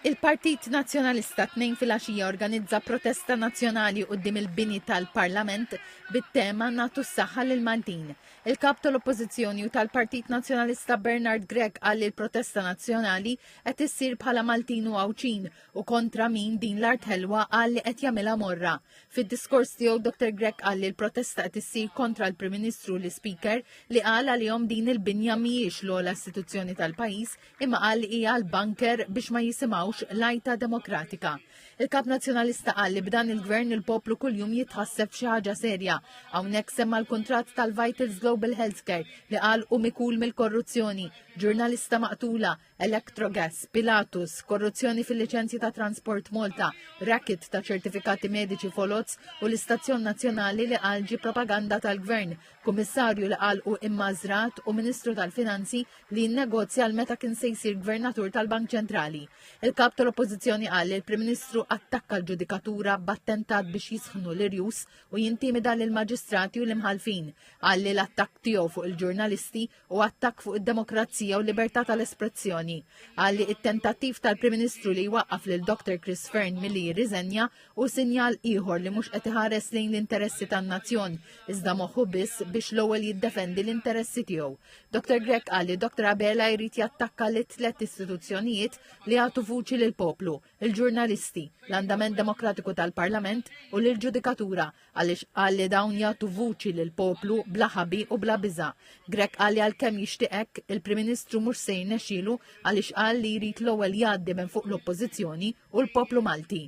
Il-Partit Nazzjonalista tnejn filgħaxija organizza protesta nazzjonali quddiem il-bini tal-Parlament bit-tema nagħtu s-saħħa lil Maltin. Il-kap tal-Oppożizzjoni u tal-Partit Nazzjonalista Bernard Grech qal li l-protesta nazzjonali qed issir bħala Maltin u Għawċin u kontra min din l-art ħelwa qal li qed jagħmilha morra. Fid-diskors tiegħu Dr. Grech qal li l-protesta qed issir kontra l-Prim Ministru l Speaker li qal għalihom din il-binja mhijiex l-ogħla istituzzjoni tal-pajjiż imma qal li hija l-banker biex ma jisimgħux lajta demokratika. Il-kap nazzjonalista qal li b'dan il-gvern il-poplu kuljum jitħasseb xi ħaġa serja. Hawnhekk semma l-kuntratt tal-Vitals Global Healthcare li qal mikul mill-korruzzjoni, ġurnalista maqtula, Electrogas, Pilatus, korruzzjoni fil-liċenzji ta' Transport Malta, racket ta' ċertifikati mediċi folots u l-Istazzjon Nazzjonali li qal ġi propaganda tal-gvern, kummissarju li qal immażrat u Ministru tal-Finanzi li nnegozja l-meta kien se jsir gvernatur tal-Bank Ċentrali. Il-kap tal-Oppożizzjoni qal li l-Prim Ministru attakka l-ġudikatura b'attentat biex jisħnu l-irjus u jintimida lill-maġistrati u l-imħalfin. Qal li l-attakk tiegħu fuq il-ġurnalisti u attakk fuq id-demokrazija u libertà tal-espressjoni. Qal li it-tentattiv tal-Prim Ministru li jwaqqaf lil Dr. Chris Fearn milli jirriżenja u sinjal ieħor li mhux qed iħares lejn l-interessi tan-nazzjon iżda moħħu biss biex l-ewwel jiddefendi l-interessi tiegħu. Dr. Grech qal li Dr. Abela jrid jattakka li tliet istituzzjonijiet li għatu vuċi lill-poplu, il-ġurnalisti, l-andament demokratiku tal-Parlament u l-ġudikatura għaliex qal li dawn jagħtu vuċi lill-poplu bla ħabi u bla biża'. Grech qal li għalkemm jixtieq hekk il-Prim Ministru mhux se jnexxielu għaliex qal li jrid l-ewwel jgħaddi minn fuq l-Oppożizzjoni u l-poplu Malti.